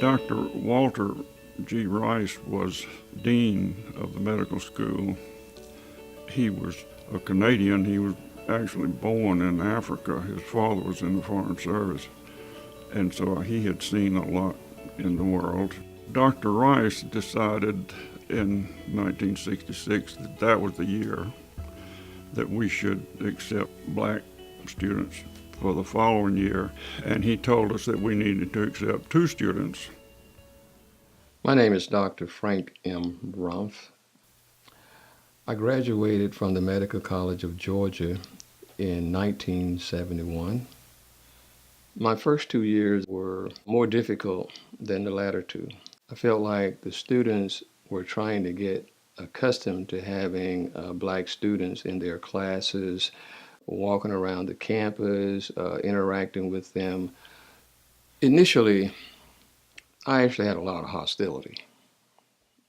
Dr. Walter G. Rice was dean of the medical school. He was a Canadian. He was actually born in Africa. His father was in the Foreign Service, and so he had seen a lot in the world. Dr. Rice decided in 1966 that that was the year that we should accept black students for the following year, and he told us that we needed to accept 2 students. My name is Dr. Frank M. Rumpf. I graduated from the Medical College of Georgia in 1971. My first 2 years were more difficult than the latter 2. I felt like the students were trying to get accustomed to having black students in their classes, walking around the campus, interacting with them. Initially, I actually had a lot of hostility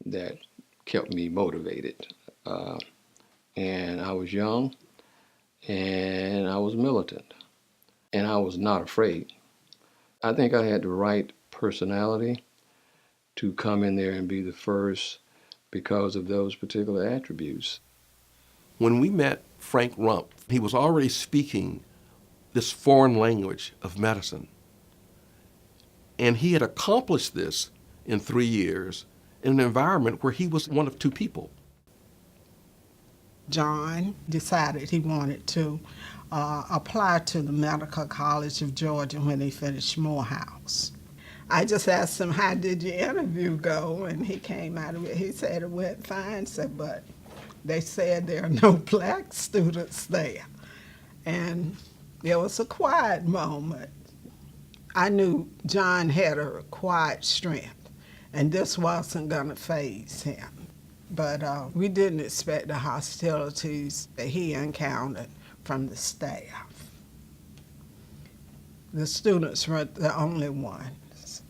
that kept me motivated. And I was young, and I was militant, and I was not afraid. I think I had the right personality to come in there and be the first because of those particular attributes. When we met Frank Rumpf, he was already speaking this foreign language of medicine. And he had accomplished this in 3 years in an environment where he was one of 2 people. John decided he wanted to apply to the Medical College of Georgia when he finished Morehouse. I just asked him, how did your interview go? And he came out of it, he said it went fine, said, but they said there are no black students there. And there was a quiet moment. I knew John had a quiet strength, and this wasn't gonna faze him. But we didn't expect the hostilities that he encountered from the staff. The students weren't the only ones.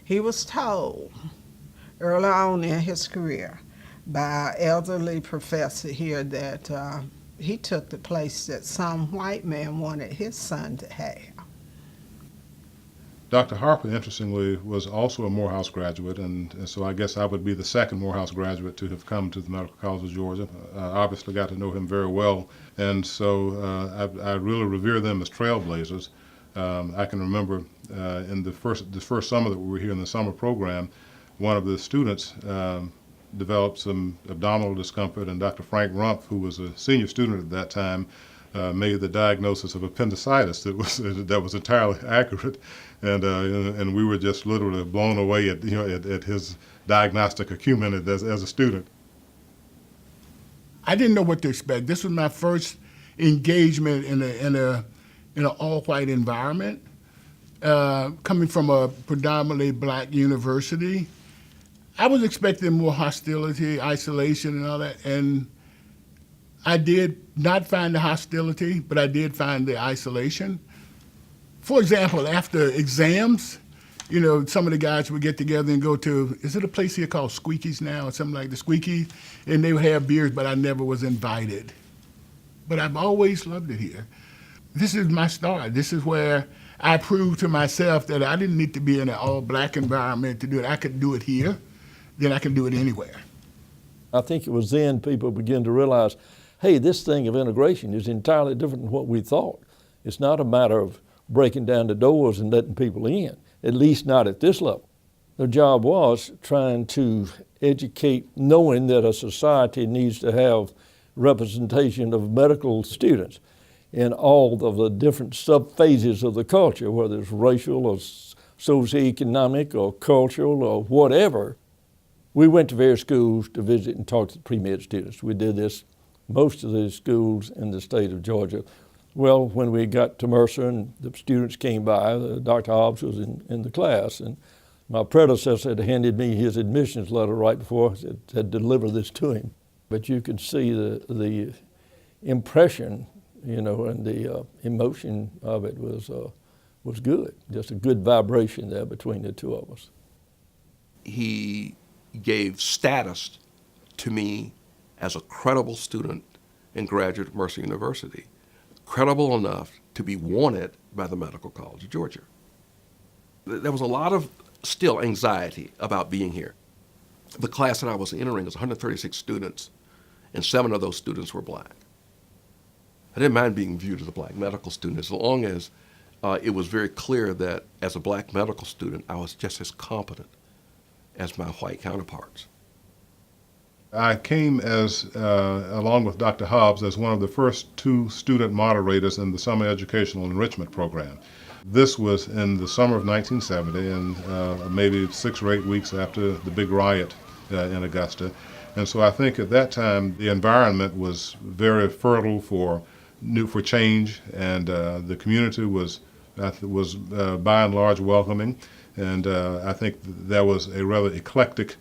He was told early on in his career by an elderly professor here that he took the place that some white man wanted his son to have. Dr. Harper, interestingly, was also a Morehouse graduate, and so I guess I would be the second Morehouse graduate to have come to the Medical College of Georgia. Obviously got to know him very well, and so I really revere them as trailblazers. I can remember in the first summer that we were here in the summer program, one of the students developed some abdominal discomfort, and Dr. Frank Rumpf, who was a senior student at that time, made the diagnosis of appendicitis that was entirely accurate, and we were just literally blown away at his diagnostic acumen as a student. I didn't know what to expect. This was my first engagement in an all-white environment, coming from a predominantly black university. I was expecting more hostility, isolation, and all that, and I did not find the hostility, but I did find the isolation. For example, after exams, some of the guys would get together and go to, is it a place here called Squeaky's now, or something like the Squeaky? And they would have beers, but I never was invited. But I've always loved it here. This is my start. This is where I proved to myself that I didn't need to be in an all-black environment to do it. I could do it here, then I can do it anywhere. I think it was then people began to realize, hey, this thing of integration is entirely different than what we thought. It's not a matter of breaking down the doors and letting people in, at least not at this level. Their job was trying to educate, knowing that a society needs to have representation of medical students in all of the different sub-phases of the culture, whether it's racial or socioeconomic or cultural or whatever. We went to various schools to visit and talk to the pre-med students. We did this most of the schools in the state of Georgia. Well, when we got to Mercer and the students came by, Dr. Hobbs was in the class, and my predecessor had handed me his admissions letter right before I had delivered this to him. But you could see the impression, and the emotion of it was good. Just a good vibration there between the two of us. He gave status to me as a credible student and graduate of Mercer University, credible enough to be wanted by the Medical College of Georgia. There was a lot of still anxiety about being here. The class that I was entering was 136 students, and 7 of those students were black. I didn't mind being viewed as a black medical student as long as it was very clear that as a black medical student, I was just as competent as my white counterparts. I came along with Dr. Hobbs, as one of the first 2 student moderators in the Summer Educational Enrichment Program. This was in the summer of 1970, and maybe 6 or 8 weeks after the big riot in Augusta. And so I think at that time the environment was very fertile for change, and the community was by and large welcoming. And I think there was a rather eclectic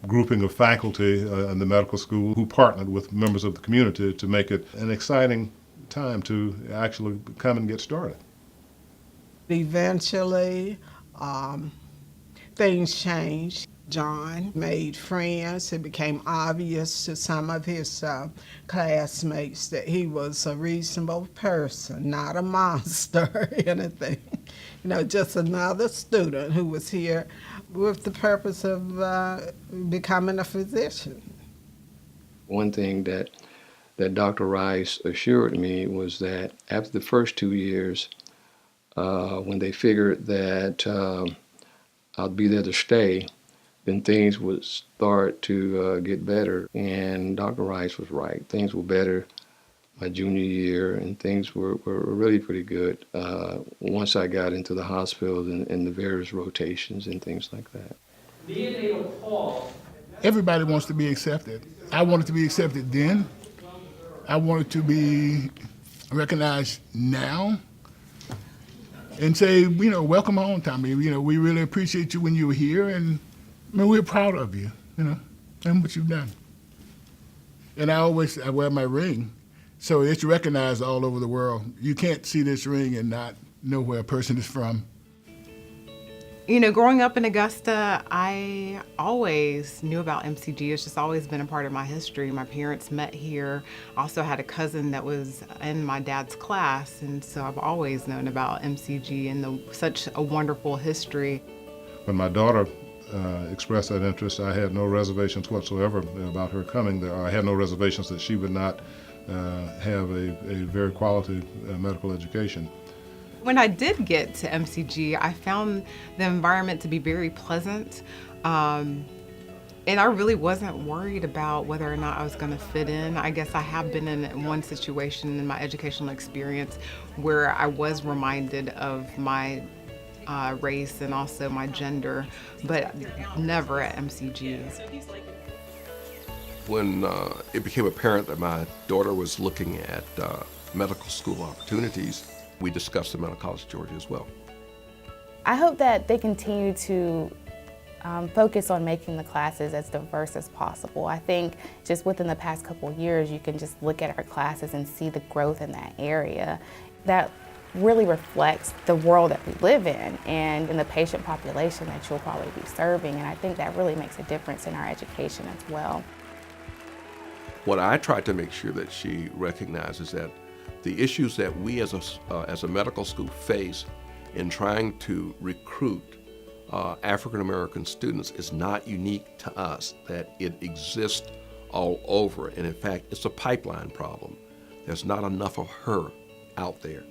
grouping of faculty in the medical school who partnered with members of the community to make it an exciting time to actually come and get started. Eventually, things changed. John made friends. It became obvious to some of his classmates that he was a reasonable person, not a monster or anything. You know, just another student who was here with the purpose of becoming a physician. One thing that Dr. Rice assured me was that after the first 2 years, when they figured that I'd be there to stay, then things would start to get better. And Dr. Rice was right. Things were better my junior year, and things were really pretty good once I got into the hospital and the various rotations and things like that. Everybody wants to be accepted. I wanted to be accepted then. I wanted to be recognized now and say, you know, welcome home, Tommy. You know, we really appreciate you when you were here, and I mean, we're proud of you, you know, and what you've done. And I wear my ring, so it's recognized all over the world. You can't see this ring and not know where a person is from. You know, growing up in Augusta, I always knew about MCG. It's just always been a part of my history. My parents met here. I also had a cousin that was in my dad's class, and so I've always known about MCG and such a wonderful history. When my daughter expressed that interest, I had no reservations whatsoever about her coming there. I had no reservations that she would not have a very quality medical education. When I did get to MCG, I found the environment to be very pleasant. And I really wasn't worried about whether or not I was going to fit in. I guess I have been in one situation in my educational experience where I was reminded of my race and also my gender, but never at MCG. When it became apparent that my daughter was looking at medical school opportunities, we discussed the Medical College of Georgia as well. I hope that they continue to focus on making the classes as diverse as possible. I think just within the past couple of years, you can just look at our classes and see the growth in that area. That really reflects the world that we live in and in the patient population that you'll probably be serving. And I think that really makes a difference in our education as well. What I tried to make sure that she recognizes that the issues that we as a medical school face in trying to recruit African American students is not unique to us, that it exists all over. And in fact, it's a pipeline problem. There's not enough of her out there.